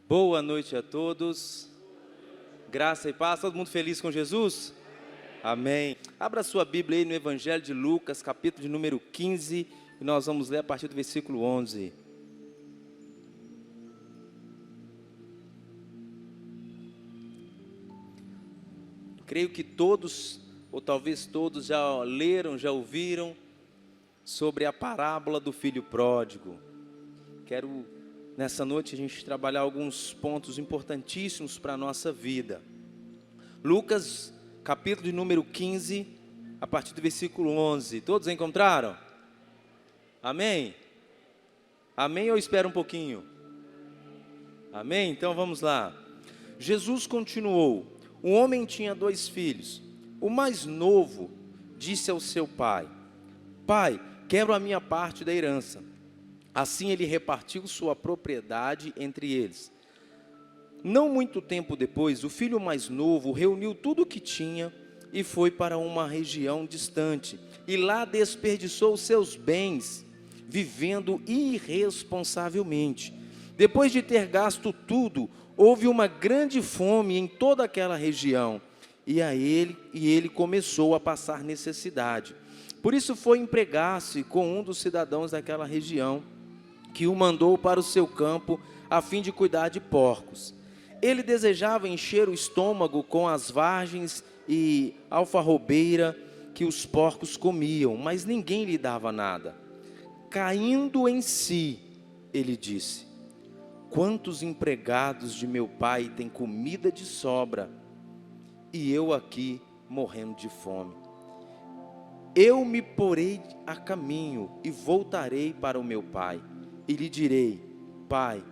Boa noite a todos, graça e paz, todo mundo feliz com Jesus? Amém. Abra sua Bíblia aí no Evangelho de Lucas, capítulo de número 15, e nós vamos ler a partir do versículo 11. Creio que todos, ou talvez todos, já leram, já ouviram sobre a parábola do filho pródigo. Quero, nessa noite, a gente trabalhar alguns pontos importantíssimos para a nossa vida. Lucas, capítulo de número 15, a partir do versículo 11. Todos encontraram? Amém? Amém ou espera um pouquinho? Amém? Então vamos lá. Jesus continuou: um homem tinha 2 filhos. O mais novo disse ao seu pai: Pai, quero a minha parte da herança. Assim ele repartiu sua propriedade entre eles. Não muito tempo depois, o filho mais novo reuniu tudo o que tinha e foi para uma região distante. E lá desperdiçou seus bens, vivendo irresponsavelmente. Depois de ter gasto tudo, houve uma grande fome em toda aquela região. E ele começou a passar necessidade. Por isso foi empregar-se com um dos cidadãos daquela região, que o mandou para o seu campo a fim de cuidar de porcos. Ele desejava encher o estômago com as vargens e alfarrobeira que os porcos comiam, mas ninguém lhe dava nada. Caindo em si, ele disse: quantos empregados de meu pai têm comida de sobra, e eu aqui morrendo de fome. Eu me porei a caminho e voltarei para o meu pai. E lhe direi: Pai,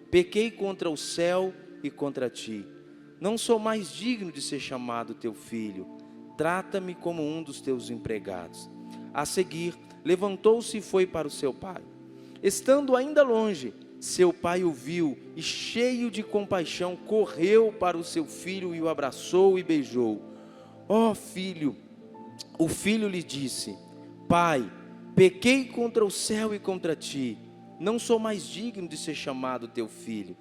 pequei contra o céu e contra ti. Não sou mais digno de ser chamado teu filho. Trata-me como um dos teus empregados. A seguir, levantou-se e foi para o seu pai. Estando ainda longe, seu pai o viu e, cheio de compaixão, correu para o seu filho e o abraçou e beijou. Ó filho, o filho lhe disse: Pai, pequei contra o céu e contra ti. Não sou mais digno de ser chamado teu filho.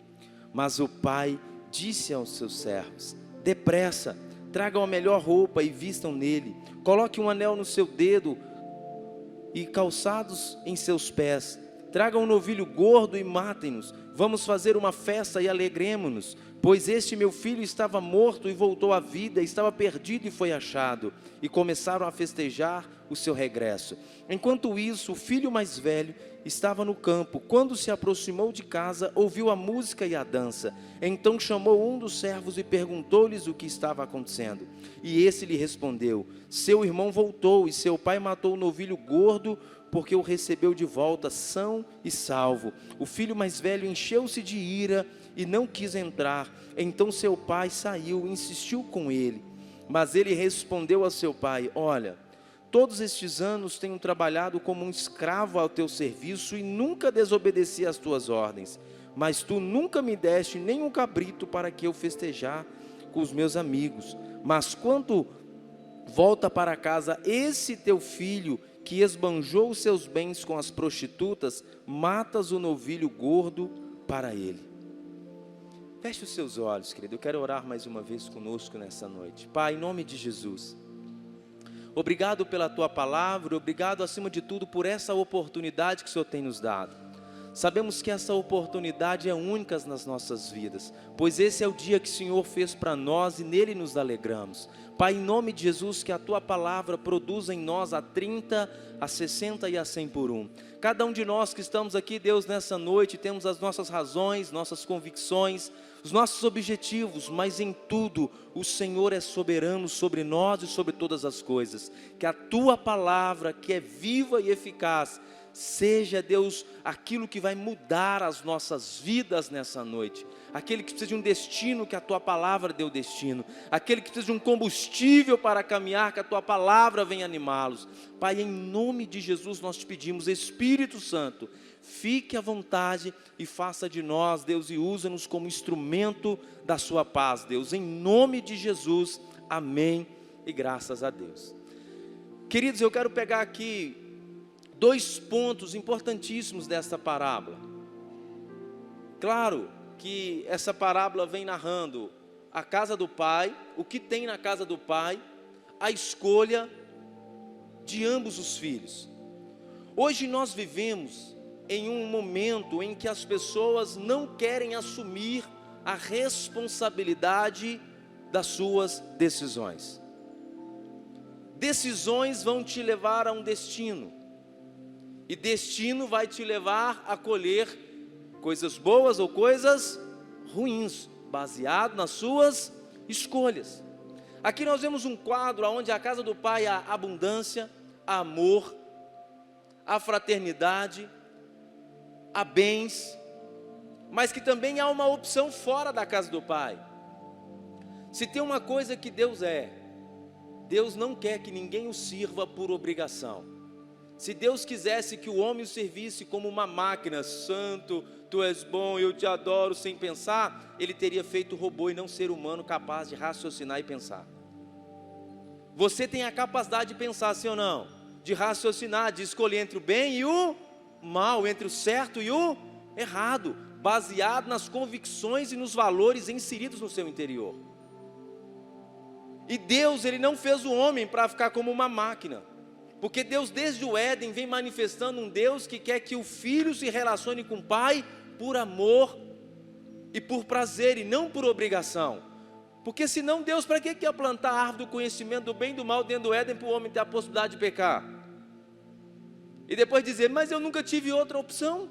Mas o pai disse aos seus servos: depressa, tragam a melhor roupa e vistam nele. Coloque um anel no seu dedo e calçados em seus pés. Tragam um novilho gordo e matem-nos. Vamos fazer uma festa e alegremo-nos, pois este meu filho estava morto e voltou à vida, estava perdido e foi achado. E começaram a festejar o seu regresso. Enquanto isso, o filho mais velho estava no campo. Quando se aproximou de casa, ouviu a música e a dança. Então chamou um dos servos e perguntou-lhes o que estava acontecendo. E esse lhe respondeu: seu irmão voltou e seu pai matou o novilho gordo, porque o recebeu de volta são e salvo. O filho mais velho encheu-se de ira e não quis entrar. Então seu pai saiu e insistiu com ele. Mas ele respondeu a seu pai: olha, todos estes anos tenho trabalhado como um escravo ao teu serviço e nunca desobedeci às tuas ordens. Mas tu nunca me deste nem um cabrito para que eu festejar com os meus amigos. Mas quando volta para casa esse teu filho, que esbanjou os seus bens com as prostitutas, matas o novilho gordo para ele. Feche os seus olhos, querido. Eu quero orar mais uma vez conosco nessa noite. Pai, em nome de Jesus, obrigado pela tua palavra, obrigado acima de tudo por essa oportunidade que o Senhor tem nos dado. Sabemos que essa oportunidade é única nas nossas vidas, pois esse é o dia que o Senhor fez para nós e nele nos alegramos. Pai, em nome de Jesus, que a tua palavra produza em nós a 30, a 60 e a 100 por 1. Cada um de nós que estamos aqui, Deus, nessa noite, temos as nossas razões, nossas convicções, os nossos objetivos, mas em tudo o Senhor é soberano sobre nós e sobre todas as coisas. Que a tua palavra, que é viva e eficaz, seja, Deus, aquilo que vai mudar as nossas vidas nessa noite. Aquele que precisa de um destino, que a tua palavra dê o destino. Aquele que precisa de um combustível para caminhar, que a tua palavra venha animá-los. Pai, em nome de Jesus nós te pedimos: Espírito Santo, fique à vontade e faça de nós, Deus, e usa-nos como instrumento da sua paz, Deus. Em nome de Jesus, amém e graças a Deus. Queridos, eu quero pegar aqui 2 pontos importantíssimos dessa parábola. Claro, que essa parábola vem narrando a casa do pai, o que tem na casa do pai, a escolha de ambos os filhos. Hoje nós vivemos em um momento em que as pessoas não querem assumir a responsabilidade das suas decisões. Decisões vão te levar a um destino, e destino vai te levar a colher coisas boas ou coisas ruins, baseado nas suas escolhas. Aqui nós vemos um quadro onde a casa do pai há abundância, há amor, há fraternidade, há bens, mas que também há uma opção fora da casa do pai. Se tem uma coisa que Deus não quer que ninguém o sirva por obrigação. Se Deus quisesse que o homem o servisse como uma máquina, santo, tu és bom, eu te adoro, sem pensar, ele teria feito robô e não ser humano capaz de raciocinar e pensar. Você tem a capacidade de pensar, sim ou não? De raciocinar, de escolher entre o bem e o mal, entre o certo e o errado, baseado nas convicções e nos valores inseridos no seu interior. E Deus, Ele não fez o homem para ficar como uma máquina, porque Deus desde o Éden vem manifestando um Deus que quer que o filho se relacione com o pai por amor e por prazer e não por obrigação. Porque senão Deus, para que quer plantar a árvore do conhecimento do bem e do mal dentro do Éden para o homem ter a possibilidade de pecar? E depois dizer, mas eu nunca tive outra opção,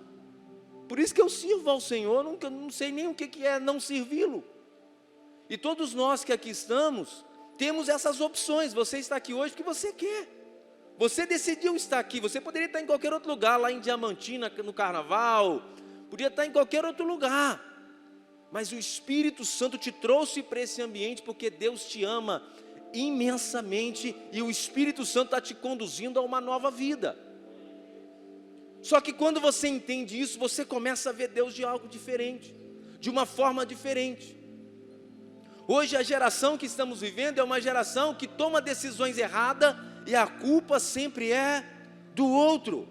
por isso que eu sirvo ao Senhor, não sei nem o que é não servi-lo. E todos nós que aqui estamos, temos essas opções. Você está aqui hoje porque você quer, você decidiu estar aqui. Você poderia estar em qualquer outro lugar, lá em Diamantina, no carnaval, podia estar em qualquer outro lugar, mas o Espírito Santo te trouxe para esse ambiente, porque Deus te ama imensamente, e o Espírito Santo está te conduzindo a uma nova vida. Só que quando você entende isso, você começa a ver Deus de algo diferente, de uma forma diferente. Hoje a geração que estamos vivendo é uma geração que toma decisões erradas, e a culpa sempre é do outro.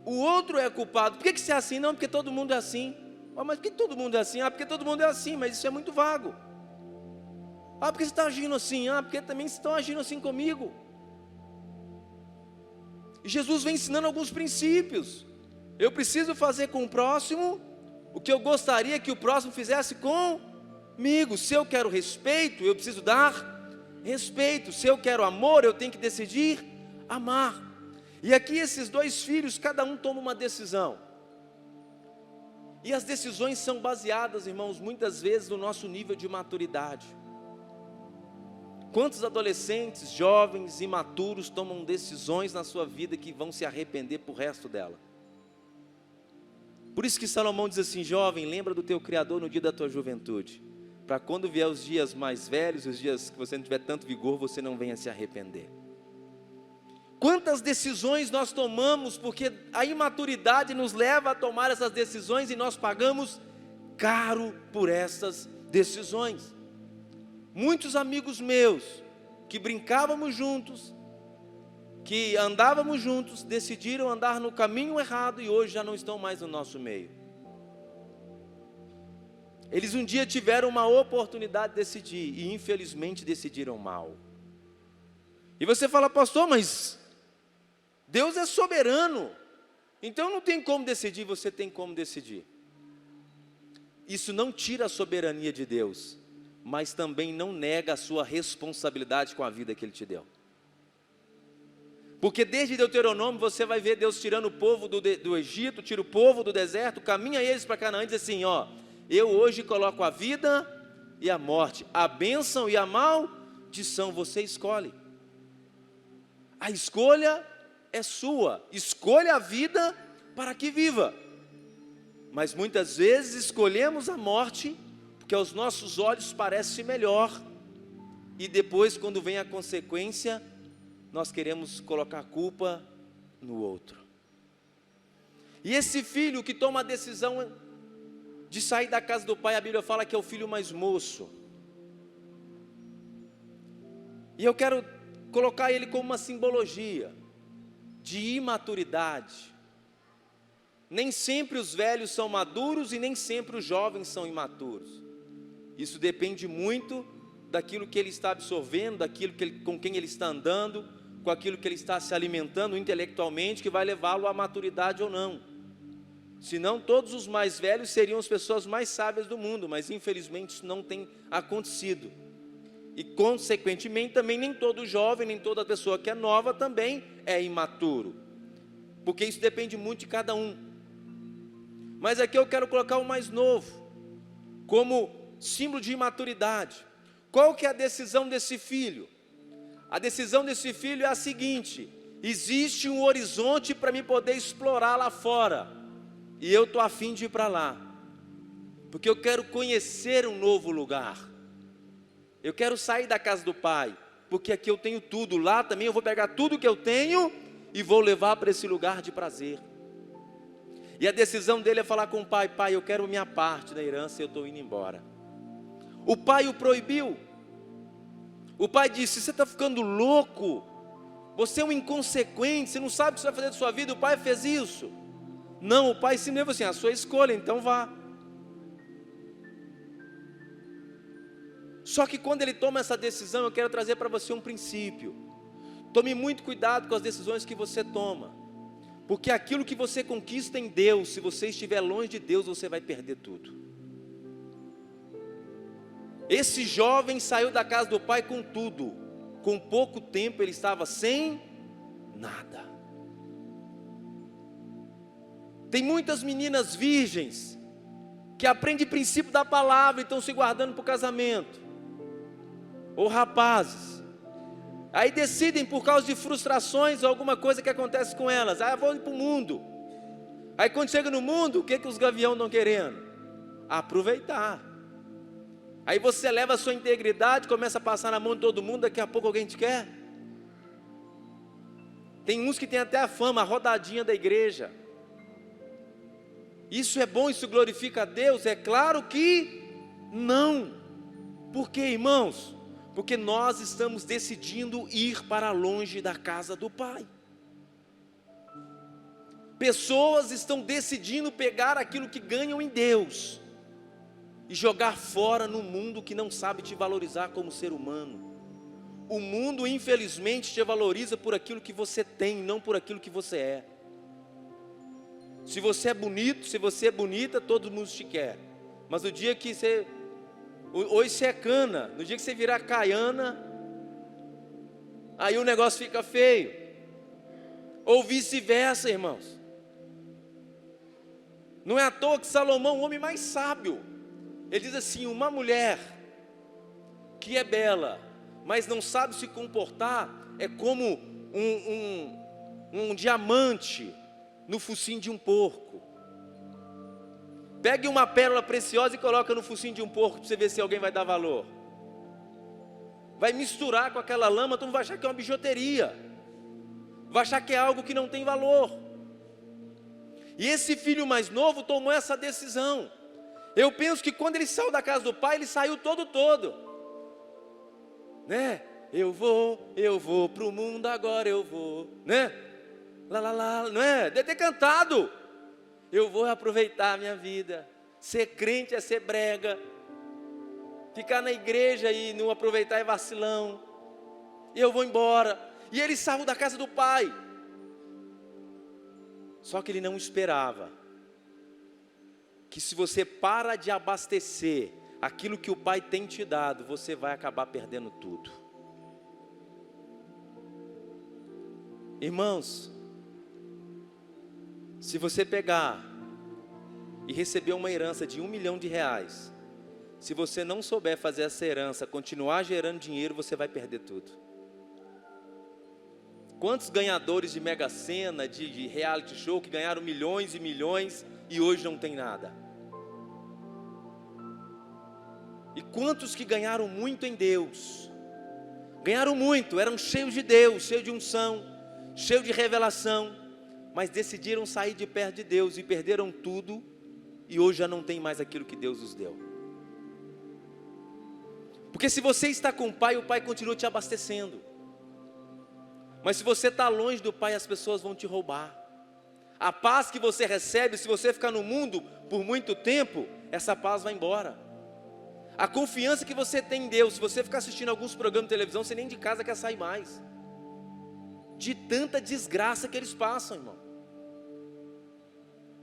O outro é culpado. Por que você é assim? Não, porque todo mundo é assim. Ah, mas por que todo mundo é assim? Ah, porque todo mundo é assim, mas isso é muito vago. Ah, porque você está agindo assim? Ah, porque também estão agindo assim comigo. E Jesus vem ensinando alguns princípios. Eu preciso fazer com o próximo o que eu gostaria que o próximo fizesse comigo. Se eu quero respeito, eu preciso dar respeito. Se eu quero amor, eu tenho que decidir amar. E aqui esses dois filhos, cada um toma uma decisão. E as decisões são baseadas, irmãos, muitas vezes no nosso nível de maturidade. Quantos adolescentes, jovens, imaturos tomam decisões na sua vida que vão se arrepender por resto dela? Por isso que Salomão diz assim: jovem, lembra do teu Criador no dia da tua juventude, para quando vier os dias mais velhos, os dias que você não tiver tanto vigor, você não venha se arrepender. Quantas decisões nós tomamos, porque a imaturidade nos leva a tomar essas decisões, e nós pagamos caro por essas decisões. Muitos amigos meus, que brincávamos juntos, que andávamos juntos, decidiram andar no caminho errado, e hoje já não estão mais no nosso meio. Eles um dia tiveram uma oportunidade de decidir, e infelizmente decidiram mal. E você fala: pastor, mas Deus é soberano, então não tem como decidir. Você tem como decidir. Isso não tira a soberania de Deus, mas também não nega a sua responsabilidade com a vida que Ele te deu. Porque desde Deuteronômio você vai ver Deus tirando o povo do Egito, tira o povo do deserto, caminha eles para Canaã e diz assim: ó, eu hoje coloco a vida e a morte, a bênção e a maldição, você escolhe. A escolha é sua, escolha a vida para que viva. Mas muitas vezes escolhemos a morte, porque aos nossos olhos parece melhor, e depois, quando vem a consequência, nós queremos colocar a culpa no outro. E esse filho que toma a decisão de sair da casa do pai, a Bíblia fala que é o filho mais moço. E eu quero colocar ele como uma simbologia de imaturidade. Nem sempre os velhos são maduros e nem sempre os jovens são imaturos. Isso depende muito daquilo que ele está absorvendo, daquilo com quem ele está andando, com aquilo que ele está se alimentando intelectualmente, que vai levá-lo à maturidade ou não. Senão todos os mais velhos seriam as pessoas mais sábias do mundo, mas infelizmente isso não tem acontecido. E consequentemente também nem todo jovem, nem toda pessoa que é nova também é imaturo. Porque isso depende muito de cada um. Mas aqui eu quero colocar o mais novo, como símbolo de imaturidade. Qual que é a decisão desse filho? A decisão desse filho é a seguinte: existe um horizonte para me poder explorar lá fora, e eu estou a fim de ir para lá, porque eu quero conhecer um novo lugar. Eu quero sair da casa do pai, porque aqui eu tenho tudo, lá também eu vou pegar tudo que eu tenho e vou levar para esse lugar de prazer. E a decisão dele é falar com o pai: pai, eu quero minha parte da herança e eu estou indo embora. O pai o proibiu. O pai disse: você está ficando louco, você é um inconsequente, você não sabe o que você vai fazer da sua vida. O pai fez isso. Não, o pai simplesmente falou assim: a sua escolha, então vá. Só que quando ele toma essa decisão, eu quero trazer para você um princípio. Tome muito cuidado com as decisões que você toma, porque aquilo que você conquista em Deus, se você estiver longe de Deus, você vai perder tudo. Esse jovem saiu da casa do pai com tudo, com pouco tempo ele estava sem nada. Tem muitas meninas virgens que aprendem o princípio da palavra e estão se guardando para o casamento, ou rapazes, aí decidem por causa de frustrações ou alguma coisa que acontece com elas: eu vou ir para o mundo. Aí quando chega no mundo, o que os gaviões estão querendo? Aproveitar. Aí você leva a sua integridade, começa a passar na mão de todo mundo, daqui a pouco alguém te quer. Tem uns que tem até a fama, a rodadinha da igreja. Isso é bom, isso glorifica a Deus? É claro que não. Por quê, irmãos? Porque nós estamos decidindo ir para longe da casa do Pai. Pessoas estão decidindo pegar aquilo que ganham em Deus e jogar fora no mundo que não sabe te valorizar como ser humano. O mundo, infelizmente, te valoriza por aquilo que você tem, não por aquilo que você é. Se você é bonito, se você é bonita, todo mundo te quer. Mas no dia que você... hoje você é cana, no dia que você virar caiana, aí o negócio fica feio. Ou vice-versa, irmãos. Não é à toa que Salomão, o homem mais sábio, ele diz assim: uma mulher que é bela, mas não sabe se comportar, é como um diamante no focinho de um porco. Pegue uma pérola preciosa e coloca no focinho de um porco, para você ver se alguém vai dar valor. Vai misturar com aquela lama, tu não vai achar que é uma bijuteria, vai achar que é algo que não tem valor. E esse filho mais novo tomou essa decisão. Eu penso que quando ele saiu da casa do pai, ele saiu todo, né? Eu vou para o mundo agora, eu vou, né? Não é? Deve ter cantado. Eu vou aproveitar a minha vida. Ser crente é ser brega. Ficar na igreja e não aproveitar é vacilão. E eu vou embora. E ele saiu da casa do pai. Só que ele não esperava que se você para de abastecer aquilo que o pai tem te dado, você vai acabar perdendo tudo. Irmãos, se você pegar e receber uma herança de R$1 milhão, se você não souber fazer essa herança continuar gerando dinheiro, você vai perder tudo. Quantos ganhadores de Mega Sena, de reality show, que ganharam milhões e milhões e hoje não tem nada? E quantos que ganharam muito em Deus? Ganharam muito, eram cheios de Deus, cheios de unção, cheios de revelação, mas decidiram sair de perto de Deus e perderam tudo, e hoje já não tem mais aquilo que Deus os deu. Porque se você está com o pai continua te abastecendo. Mas se você está longe do pai, as pessoas vão te roubar. A paz que você recebe, se você ficar no mundo por muito tempo, essa paz vai embora. A confiança que você tem em Deus, se você ficar assistindo alguns programas de televisão, você nem de casa quer sair mais. De tanta desgraça que eles passam, irmão.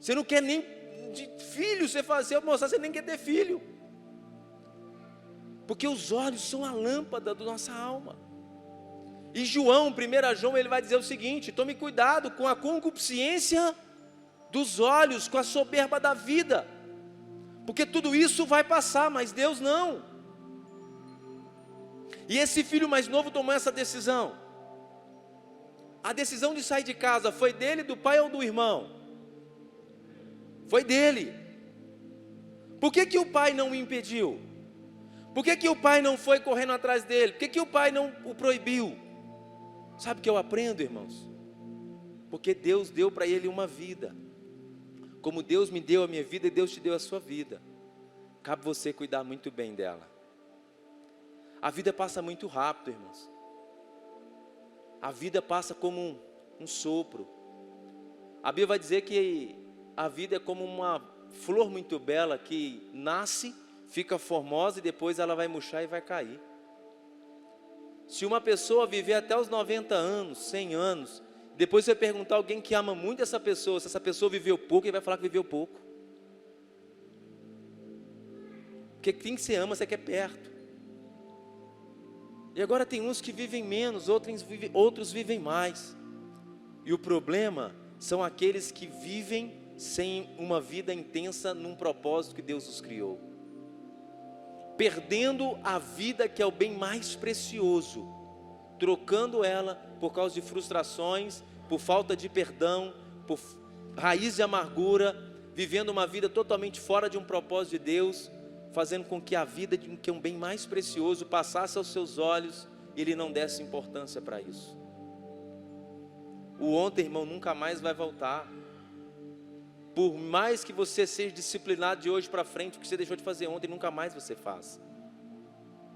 Você não quer nem de filho, você fazer, mostrar, você nem quer ter filho. Porque os olhos são a lâmpada da nossa alma. E João, 1 João, ele vai dizer o seguinte: tome cuidado com a concupiscência dos olhos, com a soberba da vida. Porque tudo isso vai passar, mas Deus não. E esse filho mais novo tomou essa decisão. A decisão de sair de casa foi dele, do pai ou do irmão? Foi dele. Por que o pai não o impediu? Por que o pai não foi correndo atrás dele? Por que o pai não o proibiu? Sabe o que eu aprendo, irmãos? Porque Deus deu para ele uma vida. Como Deus me deu a minha vida e Deus te deu a sua vida. Cabe você cuidar muito bem dela. A vida passa muito rápido, irmãos. A vida passa como um sopro. A Bíblia vai dizer que a vida é como uma flor muito bela que nasce, fica formosa e depois ela vai murchar e vai cair. Se uma pessoa viver até os 90 anos, 100 anos, depois você perguntar a alguém que ama muito essa pessoa, se essa pessoa viveu pouco, ele vai falar que viveu pouco. Porque quem você ama, você quer perto. E agora tem uns que vivem menos, outros vivem mais. E o problema são aqueles que vivem sem uma vida intensa num propósito que Deus os criou. Perdendo a vida que é o bem mais precioso, trocando ela por causa de frustrações, por falta de perdão, por raiz de amargura, vivendo uma vida totalmente fora de um propósito de Deus, fazendo com que a vida, que é um bem mais precioso, passasse aos seus olhos e ele não desse importância para isso. O ontem, irmão, nunca mais vai voltar. Por mais que você seja disciplinado de hoje para frente, o que você deixou de fazer ontem, nunca mais você faz.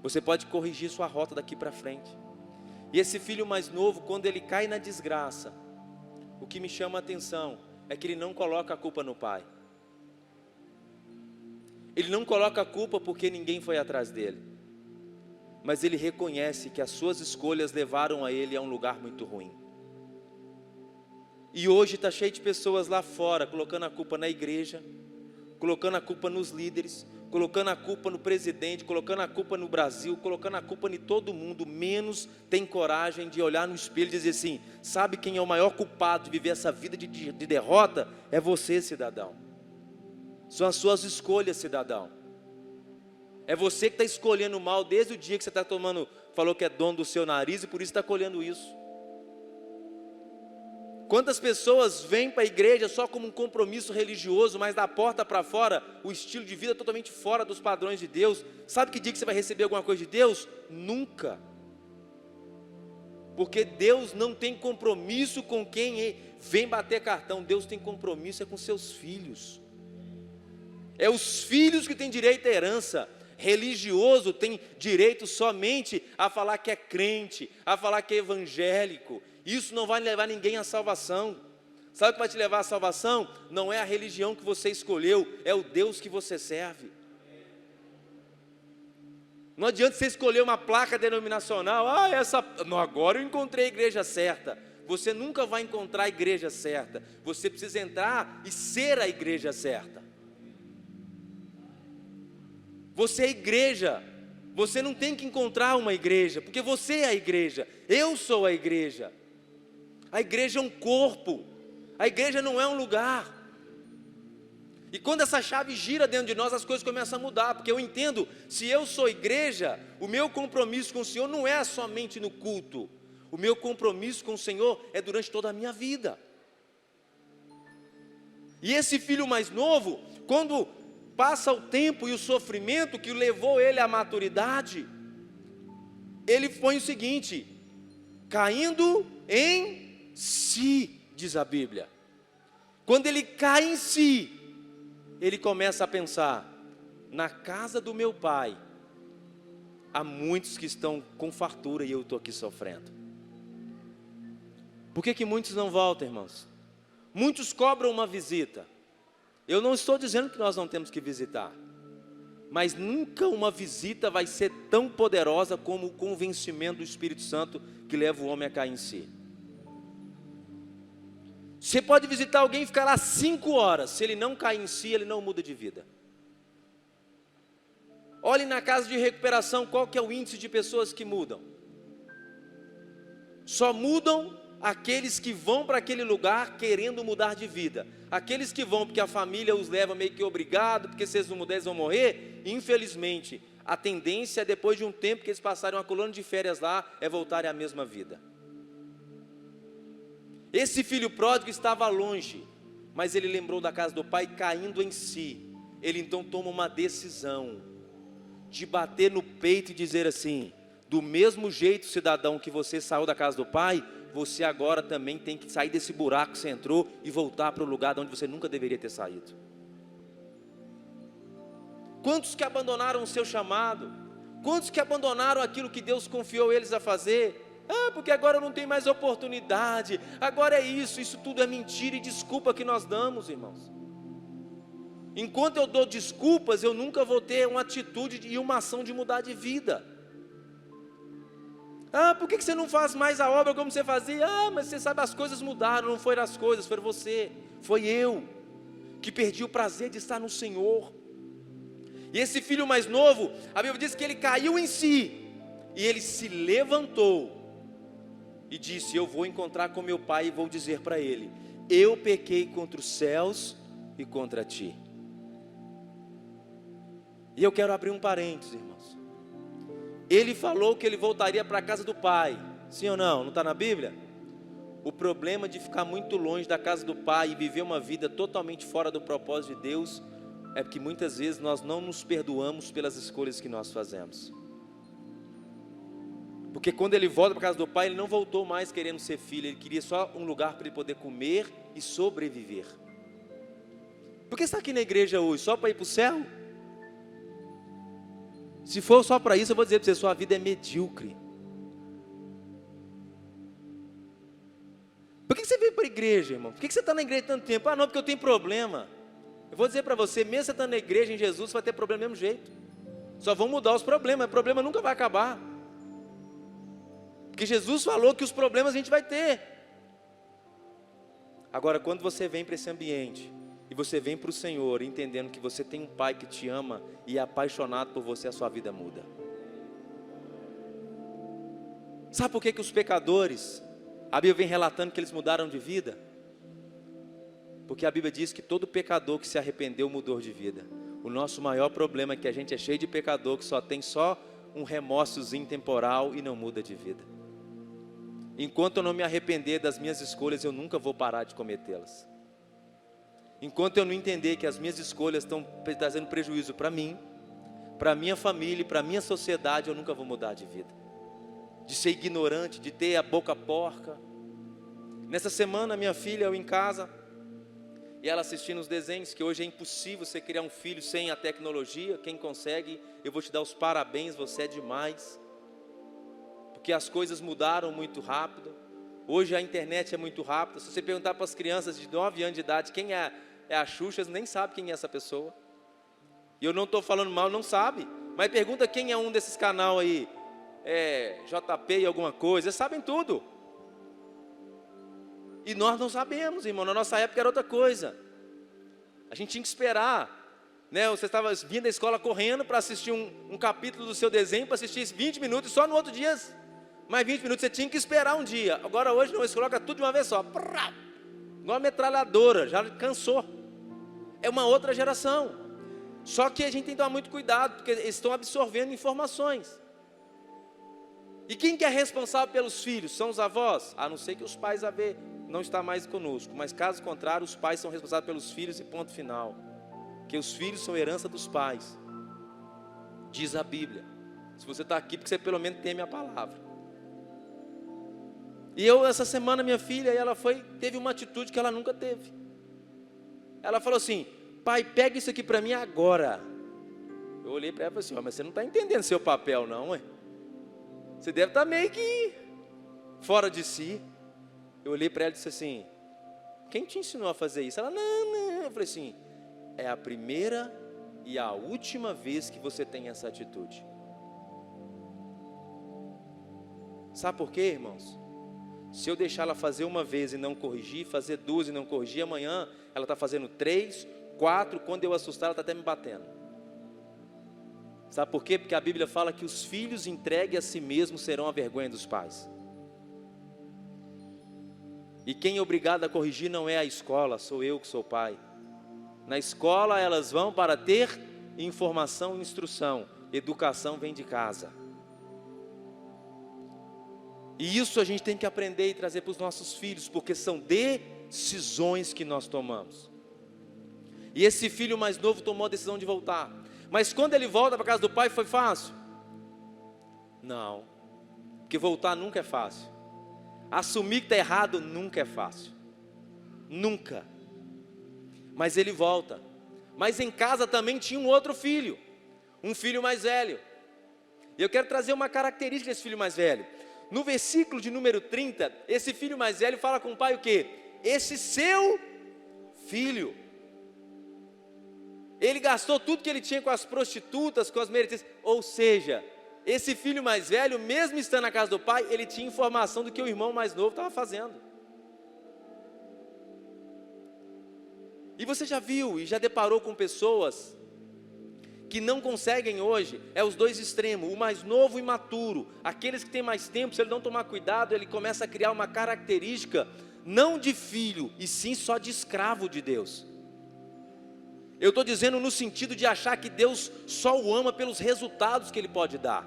Você pode corrigir sua rota daqui para frente. E esse filho mais novo, quando ele cai na desgraça, o que me chama a atenção é que ele não coloca a culpa no pai. Ele não coloca a culpa porque ninguém foi atrás dele. Mas ele reconhece que as suas escolhas levaram a ele a um lugar muito ruim. E hoje está cheio de pessoas lá fora, colocando a culpa na igreja, colocando a culpa nos líderes, colocando a culpa no presidente, colocando a culpa no Brasil, colocando a culpa em todo mundo, menos tem coragem de olhar no espelho e dizer assim: sabe quem é o maior culpado de viver essa vida de derrota? É você, cidadão. São as suas escolhas, cidadão. É você que está escolhendo o mal desde o dia que você está falou que é dono do seu nariz e por isso está colhendo isso. Quantas pessoas vêm para a igreja só como um compromisso religioso, mas da porta para fora, o estilo de vida é totalmente fora dos padrões de Deus. Sabe que dia que você vai receber alguma coisa de Deus? Nunca. Porque Deus não tem compromisso com quem vem bater cartão. Deus tem compromisso com seus filhos. É os filhos que têm direito à herança. Religioso tem direito somente a falar que é crente, a falar que é evangélico. Isso não vai levar ninguém à salvação. Sabe o que vai te levar à salvação? Não é a religião que você escolheu, é o Deus que você serve. Não adianta você escolher uma placa denominacional. Não, agora eu encontrei a igreja certa. Você nunca vai encontrar a igreja certa. Você precisa entrar e ser a igreja certa. Você é igreja. Você não tem que encontrar uma igreja, porque você é a igreja. Eu sou a igreja. A igreja é um corpo. A igreja não é um lugar. E quando essa chave gira dentro de nós, as coisas começam a mudar. Porque eu entendo, se eu sou igreja, o meu compromisso com o Senhor não é somente no culto. O meu compromisso com o Senhor é durante toda a minha vida. E esse filho mais novo, quando passa o tempo e o sofrimento que levou ele à maturidade, ele põe o seguinte: caindo em si, diz a Bíblia. Quando ele cai em si, ele começa a pensar: na casa do meu pai há muitos que estão com fartura e eu estou aqui sofrendo. Por que muitos não voltam, irmãos? Muitos cobram uma visita. Eu não estou dizendo que nós não temos que visitar, mas nunca uma visita vai ser tão poderosa como o convencimento do Espírito Santo que leva o homem a cair em si. Você pode visitar alguém e ficar lá 5 horas, se ele não cair em si, ele não muda de vida. Olhe na casa de recuperação, qual que é o índice de pessoas que mudam? Só mudam aqueles que vão para aquele lugar querendo mudar de vida. Aqueles que vão porque a família os leva meio que obrigado, porque se eles não mudarem eles vão morrer. Infelizmente, a tendência é depois de um tempo que eles passarem uma colônia de férias lá, é voltarem à mesma vida. Esse filho pródigo estava longe, mas ele lembrou da casa do pai caindo em si. Ele então toma uma decisão de bater no peito e dizer assim: do mesmo jeito, cidadão, que você saiu da casa do pai, você agora também tem que sair desse buraco que você entrou e voltar para o lugar de onde você nunca deveria ter saído. Quantos que abandonaram o seu chamado? Quantos que abandonaram aquilo que Deus confiou eles a fazer? Porque agora eu não tenho mais oportunidade, agora é isso tudo é mentira e desculpa que nós damos, irmãos. Enquanto eu dou desculpas, eu nunca vou ter uma atitude e uma ação de mudar de vida. Por que você não faz mais a obra como você fazia? Mas você sabe, as coisas mudaram. Não foram as coisas, foi você, foi eu, que perdi o prazer de estar no Senhor. E esse filho mais novo, a Bíblia diz que ele caiu em si, e ele se levantou, e disse: eu vou encontrar com meu pai e vou dizer para ele: eu pequei contra os céus e contra ti. E eu quero abrir um parênteses, irmãos. Ele falou que ele voltaria para a casa do pai, sim ou não? Não está na Bíblia? O problema de ficar muito longe da casa do pai e viver uma vida totalmente fora do propósito de Deus, é porque muitas vezes nós não nos perdoamos pelas escolhas que nós fazemos. Porque quando ele volta para a casa do pai, ele não voltou mais querendo ser filho, ele queria só um lugar para ele poder comer e sobreviver. Por que você está aqui na igreja hoje? Só para ir para o céu? Se for só para isso, eu vou dizer para você: sua vida é medíocre. Por que você veio para a igreja, irmão? Por que você está na igreja tanto tempo? Não, porque eu tenho problema. Eu vou dizer para você, mesmo você estando na igreja em Jesus, você vai ter problema do mesmo jeito. Só vão mudar os problemas, o problema nunca vai acabar. Porque Jesus falou que os problemas a gente vai ter. Agora, quando você vem para esse ambiente, e você vem para o Senhor, entendendo que você tem um pai que te ama e é apaixonado por você, a sua vida muda. Sabe por que os pecadores, a Bíblia vem relatando que eles mudaram de vida? Porque a Bíblia diz que todo pecador que se arrependeu mudou de vida. O nosso maior problema é que a gente é cheio de pecador que só tem um remorsozinho temporal e não muda de vida. Enquanto eu não me arrepender das minhas escolhas, eu nunca vou parar de cometê-las. Enquanto eu não entender que as minhas escolhas estão trazendo prejuízo para mim, para a minha família e para a minha sociedade, eu nunca vou mudar de vida. De ser ignorante, de ter a boca porca. Nessa semana, minha filha, eu em casa, e ela assistindo os desenhos, que hoje é impossível você criar um filho sem a tecnologia. Quem consegue, eu vou te dar os parabéns, você é demais. Porque as coisas mudaram muito rápido. Hoje a internet é muito rápida. Se você perguntar para as crianças de 9 anos de idade quem é a Xuxa, nem sabe quem é essa pessoa. E eu não estou falando mal, não sabe. Mas pergunta quem é um desses canal aí, JP e alguma coisa, eles sabem tudo. E nós não sabemos, irmão. Na nossa época era outra coisa. A gente tinha que esperar, né? Você estava vindo da escola correndo para assistir um capítulo do seu desenho, para assistir 20 minutos, e só no outro dia, mais 20 minutos, você tinha que esperar um dia. Agora hoje não, você coloca tudo de uma vez só. Igual uma metralhadora, já cansou. É uma outra geração. Só que a gente tem que tomar muito cuidado, porque eles estão absorvendo informações. E quem que é responsável pelos filhos? São os avós? A não ser que os pais não estão mais conosco. Mas caso contrário, os pais são responsáveis pelos filhos e ponto final. Porque os filhos são herança dos pais. Diz a Bíblia. Se você está aqui, porque você pelo menos teme a palavra. E essa semana, minha filha, teve uma atitude que ela nunca teve. Ela falou assim: pai, pega isso aqui para mim agora. Eu olhei para ela e falei assim: mas você não está entendendo seu papel não, é? Você deve estar meio que fora de si. Eu olhei para ela e disse assim: quem te ensinou a fazer isso? Ela, não. Eu falei assim, é a primeira e a última vez que você tem essa atitude. Sabe por quê, irmãos? Se eu deixar ela fazer uma vez e não corrigir, fazer duas e não corrigir, amanhã ela está fazendo 3, 4, quando eu assustar ela está até me batendo. Sabe por quê? Porque a Bíblia fala que os filhos entregues a si mesmos serão a vergonha dos pais. E quem é obrigado a corrigir não é a escola, sou eu que sou pai. Na escola elas vão para ter informação e instrução. Educação vem de casa. E isso a gente tem que aprender e trazer para os nossos filhos, porque são decisões que nós tomamos. E esse filho mais novo tomou a decisão de voltar. Mas quando ele volta para a casa do pai, foi fácil? Não. Porque voltar nunca é fácil. Assumir que está errado nunca é fácil. Nunca. Mas ele volta. Mas em casa também tinha um outro filho. Um filho mais velho. E eu quero trazer uma característica desse filho mais velho. No versículo de número 30, esse filho mais velho fala com o pai o quê? Esse seu filho. Ele gastou tudo que ele tinha com as prostitutas, com as meretrizes. Ou seja, esse filho mais velho, mesmo estando na casa do pai, ele tinha informação do que o irmão mais novo estava fazendo. E você já viu e já deparou com pessoas que não conseguem hoje, é os dois extremos, o mais novo e imaturo. Aqueles que têm mais tempo, se ele não tomar cuidado, ele começa a criar uma característica, não de filho, e sim só de escravo de Deus. Eu estou dizendo no sentido de achar que Deus só o ama pelos resultados que Ele pode dar.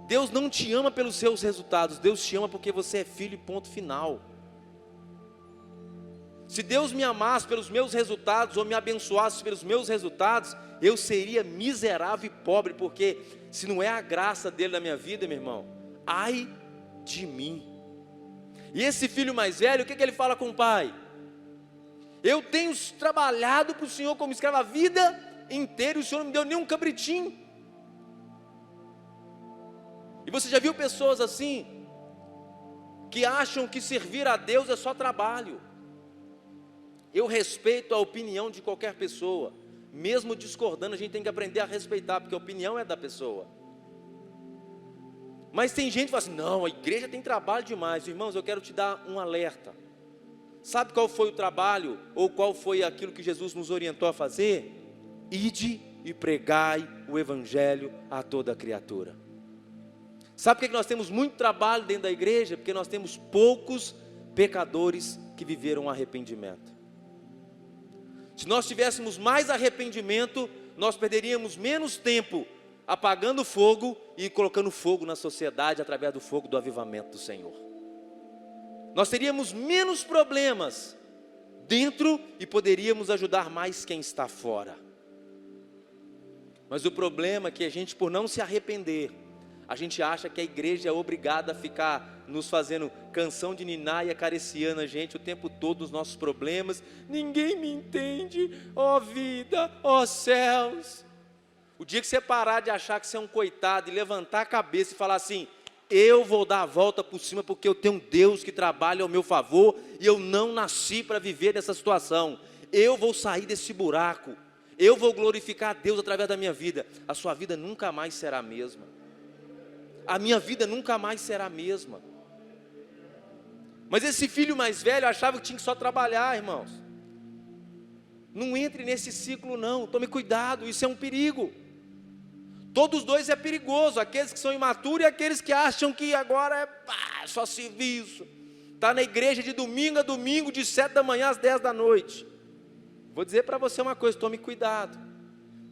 Deus não te ama pelos seus resultados, Deus te ama porque você é filho e ponto final. Se Deus me amasse pelos meus resultados, ou me abençoasse pelos meus resultados, eu seria miserável e pobre, porque se não é a graça dele na minha vida, meu irmão, ai de mim. E esse filho mais velho, o que ele fala com o pai? Eu tenho trabalhado para o Senhor como escravo a vida inteira, e o Senhor não me deu nenhum cabritinho. E você já viu pessoas assim, que acham que servir a Deus é só trabalho. Eu respeito a opinião de qualquer pessoa, mesmo discordando, a gente tem que aprender a respeitar, porque a opinião é da pessoa. Mas tem gente que fala assim, não, a igreja tem trabalho demais. Irmãos, eu quero te dar um alerta. Sabe qual foi o trabalho, ou qual foi aquilo que Jesus nos orientou a fazer? Ide e pregai o evangelho a toda criatura. Sabe por que nós temos muito trabalho dentro da igreja? Porque nós temos poucos pecadores que viveram arrependimento. Se nós tivéssemos mais arrependimento, nós perderíamos menos tempo apagando fogo e colocando fogo na sociedade através do fogo do avivamento do Senhor. Nós teríamos menos problemas dentro e poderíamos ajudar mais quem está fora. Mas o problema é que a gente, por não se arrepender, a gente acha que a igreja é obrigada a ficar nos fazendo canção de niná e acariciando a gente o tempo todo os nossos problemas. Ninguém me entende, ó vida, ó céus. O dia que você parar de achar que você é um coitado e levantar a cabeça e falar assim, eu vou dar a volta por cima porque eu tenho um Deus que trabalha ao meu favor e eu não nasci para viver dessa situação. Eu vou sair desse buraco, eu vou glorificar a Deus através da minha vida. A sua vida nunca mais será a mesma. A minha vida nunca mais será a mesma. Mas esse filho mais velho achava que tinha que só trabalhar, irmãos. Não entre nesse ciclo não, tome cuidado, isso é um perigo. Todos os dois é perigoso, aqueles que são imaturos e aqueles que acham que agora é só serviço. Está na igreja de domingo a domingo, de 7 da manhã às 10 da noite. Vou dizer para você uma coisa, tome cuidado,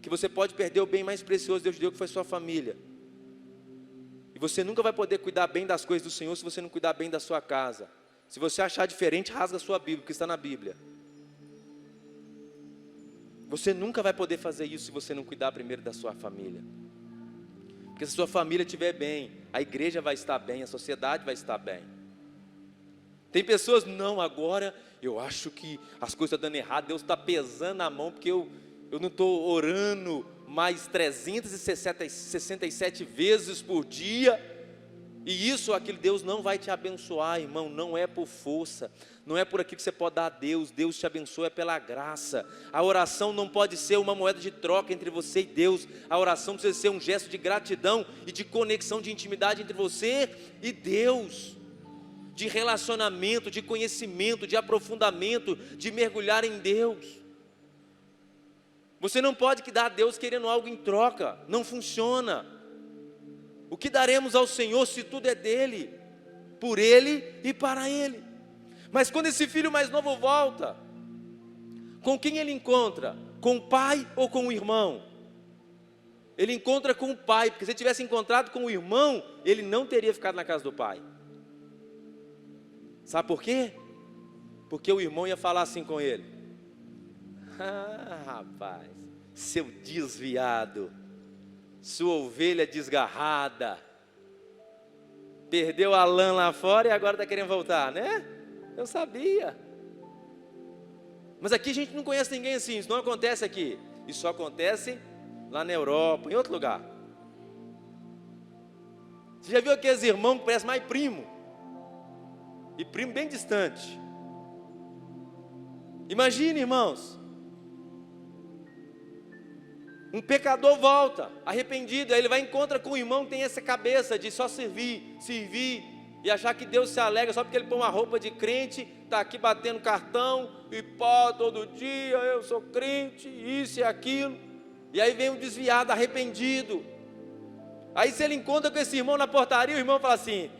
que você pode perder o bem mais precioso que Deus deu, que foi sua família. E você nunca vai poder cuidar bem das coisas do Senhor se você não cuidar bem da sua casa. Se você achar diferente, rasga a sua Bíblia, porque está na Bíblia. Você nunca vai poder fazer isso se você não cuidar primeiro da sua família. Porque se a sua família estiver bem, a igreja vai estar bem, a sociedade vai estar bem. Tem pessoas, não, agora eu acho que as coisas estão dando errado, Deus está pesando a mão, porque eu não estou orando mais 367 vezes por dia. E isso, aquilo, Deus não vai te abençoar, irmão, não é por força, não é por aquilo que você pode dar a Deus, Deus te abençoa é pela graça. A oração não pode ser uma moeda de troca entre você e Deus, a oração precisa ser um gesto de gratidão e de conexão, de intimidade entre você e Deus, de relacionamento, de conhecimento, de aprofundamento, de mergulhar em Deus. Você não pode dar a Deus querendo algo em troca, não funciona. O que daremos ao Senhor se tudo é dele, por ele e para ele? Mas quando esse filho mais novo volta, com quem ele encontra? Com o pai ou com o irmão? Ele encontra com o pai, porque se ele tivesse encontrado com o irmão, ele não teria ficado na casa do pai. Sabe por quê? Porque o irmão ia falar assim com ele: ah, rapaz, seu desviado, sua ovelha desgarrada, perdeu a lã lá fora e agora está querendo voltar, né? Eu sabia. Mas aqui a gente não conhece ninguém assim, isso não acontece aqui. Isso só acontece lá na Europa, em outro lugar. Você já viu aqueles irmãos que parecem mais primo? E primo bem distante. Imagine, irmãos, um pecador volta, arrependido, aí ele vai e encontra com um irmão que tem essa cabeça de só servir, e achar que Deus se alegra só porque ele põe uma roupa de crente, está aqui batendo cartão, e pó todo dia, eu sou crente, isso e aquilo, e aí vem um desviado, arrependido. Aí se ele encontra com esse irmão na portaria, o irmão fala assim: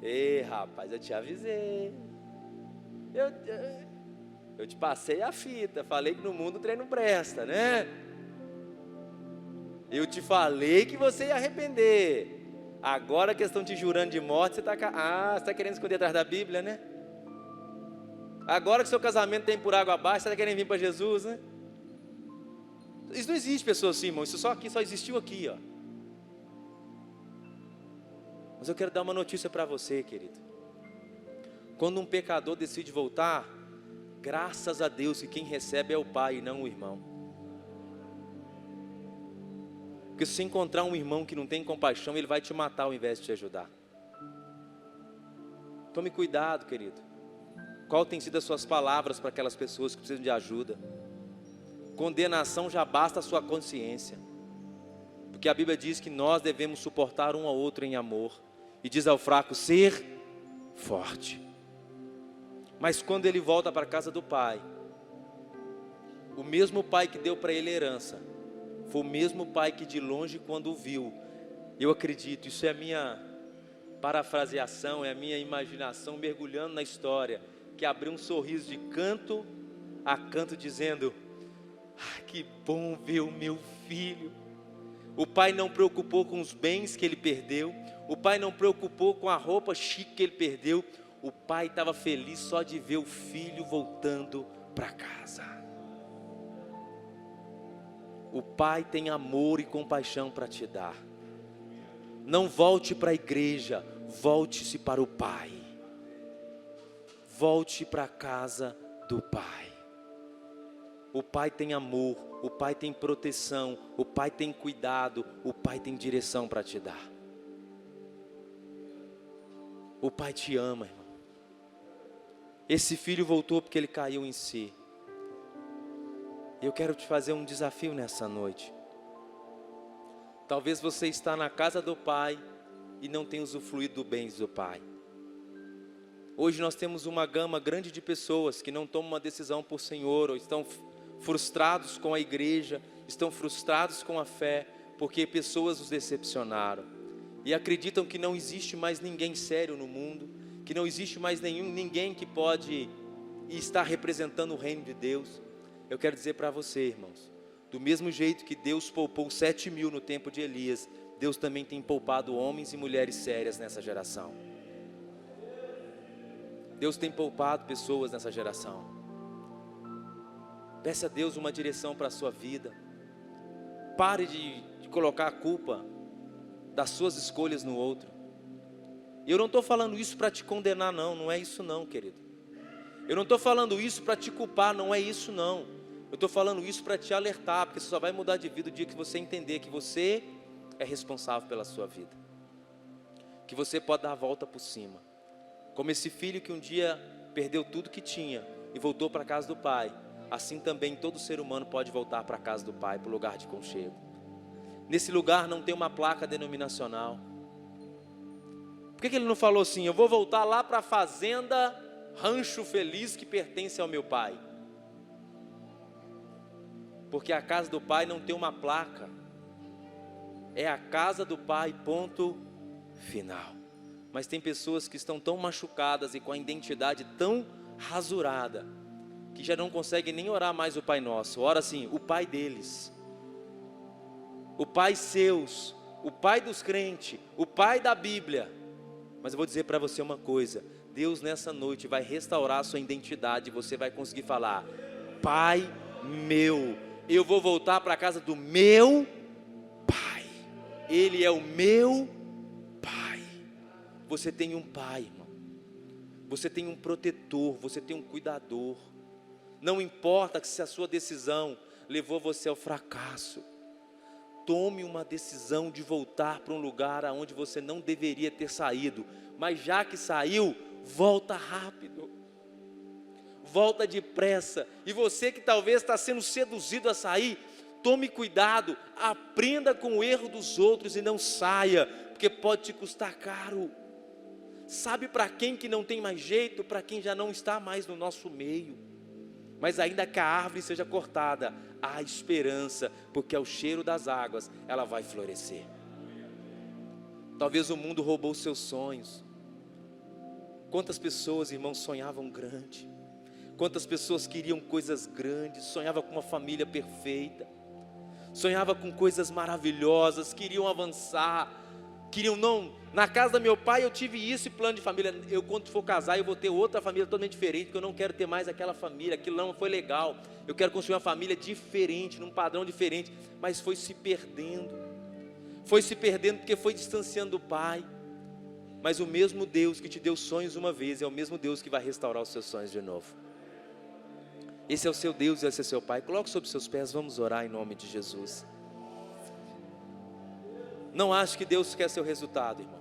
ei rapaz, eu te avisei, eu te passei a fita, falei que no mundo o trem não presta, né? Eu te falei que você ia arrepender. Agora que estão te jurando de morte, você está querendo esconder atrás da Bíblia, né? Agora que seu casamento tem por água abaixo, você está querendo vir para Jesus, né? Isso não existe, pessoas assim, irmão. Isso só existiu aqui, ó. Mas eu quero dar uma notícia para você, querido. Quando um pecador decide voltar, graças a Deus que quem recebe é o pai e não o irmão. Porque se você encontrar um irmão que não tem compaixão, ele vai te matar ao invés de te ajudar. Tome cuidado, querido. Qual tem sido as suas palavras para aquelas pessoas que precisam de ajuda? Condenação já basta a sua consciência. Porque a Bíblia diz que nós devemos suportar um ao outro em amor. E diz ao fraco ser forte. Mas quando ele volta para a casa do pai, o mesmo pai que deu para ele a herança, foi o mesmo pai que de longe quando o viu, eu acredito, isso é a minha parafraseação, é a minha imaginação mergulhando na história, que abriu um sorriso de canto a canto dizendo: ah, que bom ver o meu filho. O pai não preocupou com os bens que ele perdeu, o pai não preocupou com a roupa chique que ele perdeu, o pai estava feliz só de ver o filho voltando para casa. O pai tem amor e compaixão para te dar. Não volte para a igreja, volte-se para o pai. Volte para a casa do pai. O pai tem amor, o pai tem proteção, o pai tem cuidado, o pai tem direção para te dar. O pai te ama, irmão. Esse filho voltou porque ele caiu em si. Eu quero te fazer um desafio nessa noite. Talvez você está na casa do pai e não tenha usufruído dos bens do pai. Hoje nós temos uma gama grande de pessoas que não tomam uma decisão por Senhor, ou estão frustrados com a igreja, estão frustrados com a fé, porque pessoas os decepcionaram. E acreditam que não existe mais ninguém sério no mundo, que não existe mais ninguém que pode estar representando o reino de Deus. Eu quero dizer para você, irmãos, do mesmo jeito que Deus poupou 7.000 no tempo de Elias, Deus também tem poupado homens e mulheres sérias nessa geração. Deus tem poupado pessoas nessa geração. Peça a Deus uma direção para a sua vida. Pare de colocar a culpa das suas escolhas no outro. Eu não estou falando isso para te condenar, não é isso não, querido. Eu não estou falando isso para te culpar, não é isso não. Eu estou falando isso para te alertar, porque você só vai mudar de vida o dia que você entender que você é responsável pela sua vida. Que você pode dar a volta por cima. Como esse filho que um dia perdeu tudo que tinha e voltou para a casa do pai, assim também todo ser humano pode voltar para a casa do pai, para o lugar de conchego. Nesse lugar não tem uma placa denominacional. Por que ele não falou assim: eu vou voltar lá para a fazenda Rancho Feliz que pertence ao meu pai? Porque a casa do pai não tem uma placa. É a casa do pai, ponto final. Mas tem pessoas que estão tão machucadas e com a identidade tão rasurada, que já não conseguem nem orar mais o Pai Nosso. Ora assim, o Pai deles, o Pai seus, o Pai dos crentes, o Pai da Bíblia. Mas eu vou dizer para você uma coisa: Deus nessa noite vai restaurar a sua identidade. E você vai conseguir falar: Pai meu, eu vou voltar para a casa do meu Pai. Ele é o meu Pai. Você tem um Pai, irmão. Você tem um protetor, você tem um cuidador. Não importa se a sua decisão levou você ao fracasso. Tome uma decisão de voltar para um lugar aonde você não deveria ter saído. Mas já que saiu, volta rápido. Volta depressa. E você que talvez está sendo seduzido a sair, tome cuidado. Aprenda com o erro dos outros e não saia, porque pode te custar caro. Sabe para quem que não tem mais jeito? Para quem já não está mais no nosso meio. Mas ainda que a árvore seja cortada, há esperança, porque ao cheiro das águas ela vai florescer. Talvez o mundo roubou seus sonhos. Quantas pessoas, irmãos, sonhavam grande? Quantas pessoas queriam coisas grandes, sonhavam com uma família perfeita, sonhavam com coisas maravilhosas, queriam avançar, queriam não... Na casa do meu pai eu tive isso e plano de família. Eu, quando for casar, eu vou ter outra família totalmente diferente, porque eu não quero ter mais aquela família, aquilo não foi legal. Eu quero construir uma família diferente, num padrão diferente. Mas foi se perdendo porque foi distanciando do pai. Mas o mesmo Deus que te deu sonhos uma vez é o mesmo Deus que vai restaurar os seus sonhos de novo. Esse é o seu Deus e esse é o seu Pai. Coloque sobre seus pés, vamos orar em nome de Jesus. Não ache que Deus quer seu resultado, irmão.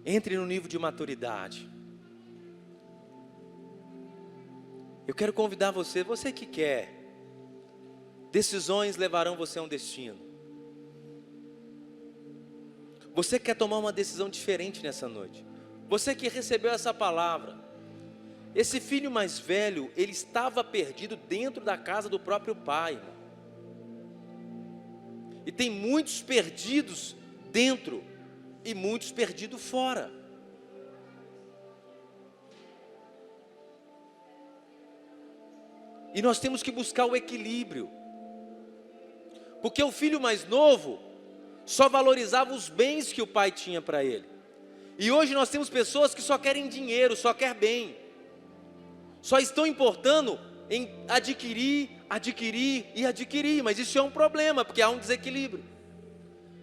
Entre no nível de maturidade. Eu quero convidar você que quer, decisões levarão você a um destino. Você quer tomar uma decisão diferente nessa noite. Você que recebeu essa palavra. Esse filho mais velho, ele estava perdido dentro da casa do próprio pai, irmão. E tem muitos perdidos dentro e muitos perdidos fora. E nós temos que buscar o equilíbrio. Porque o filho mais novo só valorizava os bens que o pai tinha para ele. E hoje nós temos pessoas que só querem dinheiro, só quer bem. Só estão importando em adquirir, mas isso é um problema, porque há um desequilíbrio.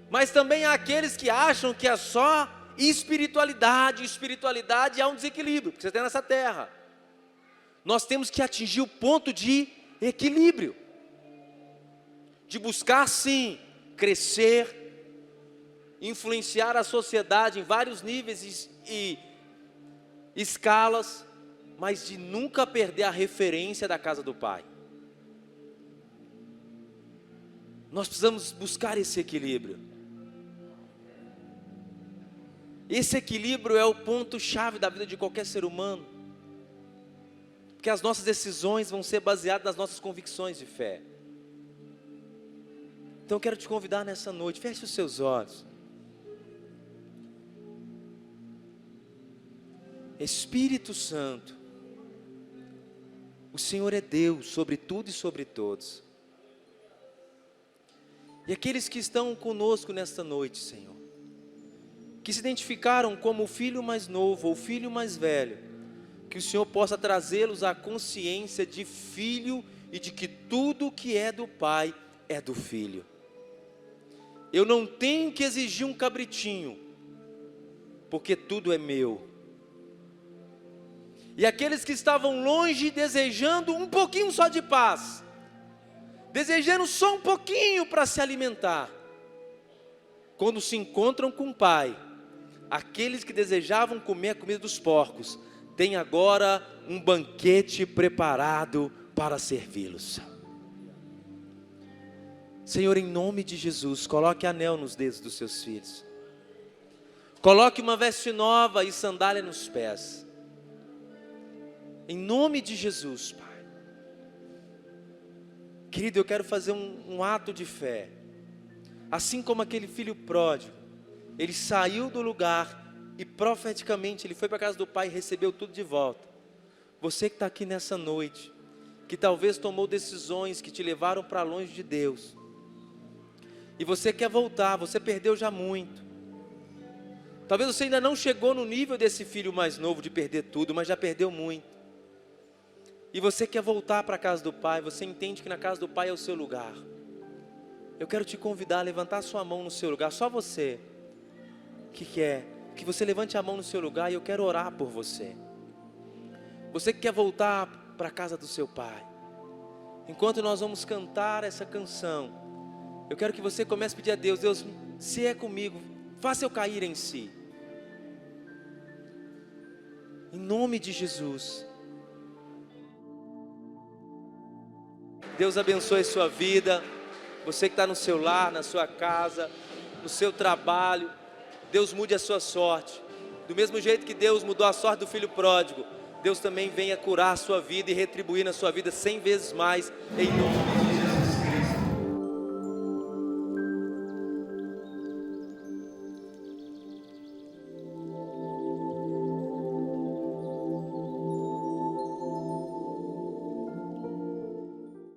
Mas também há aqueles que acham que é só espiritualidade há um desequilíbrio, porque você está nessa terra. Nós temos que atingir o ponto de equilíbrio, de buscar sim, crescer, influenciar a sociedade em vários níveis e escalas, mas de nunca perder a referência da casa do Pai. Nós precisamos buscar esse equilíbrio. Esse equilíbrio é o ponto-chave da vida de qualquer ser humano. Porque as nossas decisões vão ser baseadas nas nossas convicções de fé. Então eu quero te convidar nessa noite, feche os seus olhos. Espírito Santo, o Senhor é Deus sobre tudo e sobre todos. E aqueles que estão conosco nesta noite, Senhor, que se identificaram como o filho mais novo ou o filho mais velho, que o Senhor possa trazê-los à consciência de filho e de que tudo que é do Pai é do Filho. Eu não tenho que exigir um cabritinho, porque tudo é meu. E aqueles que estavam longe, desejando um pouquinho só de paz, desejando só um pouquinho para se alimentar, quando se encontram com o Pai, aqueles que desejavam comer a comida dos porcos, têm agora um banquete preparado para servi-los. Senhor, em nome de Jesus, coloque anel nos dedos dos seus filhos. Coloque uma veste nova e sandália nos pés. Em nome de Jesus, Pai. Querido, eu quero fazer um ato de fé. Assim como aquele filho pródigo, ele saiu do lugar e profeticamente ele foi para a casa do Pai e recebeu tudo de volta. Você que está aqui nessa noite, que talvez tomou decisões que te levaram para longe de Deus, e você quer voltar, você perdeu já muito. Talvez você ainda não chegou no nível desse filho mais novo de perder tudo, mas já perdeu muito. E você quer voltar para a casa do Pai, você entende que na casa do Pai é o seu lugar. Eu quero te convidar a levantar a sua mão no seu lugar, só você que quer, que você levante a mão no seu lugar e eu quero orar por você. Você que quer voltar para a casa do seu Pai. Enquanto nós vamos cantar essa canção, eu quero que você comece a pedir a Deus, Deus, se é comigo, faça eu cair em si. Em nome de Jesus. Deus abençoe a sua vida. Você que está no seu lar, na sua casa, no seu trabalho, Deus mude a sua sorte. Do mesmo jeito que Deus mudou a sorte do filho pródigo, Deus também venha curar a sua vida e retribuir na sua vida 100 vezes mais, em nome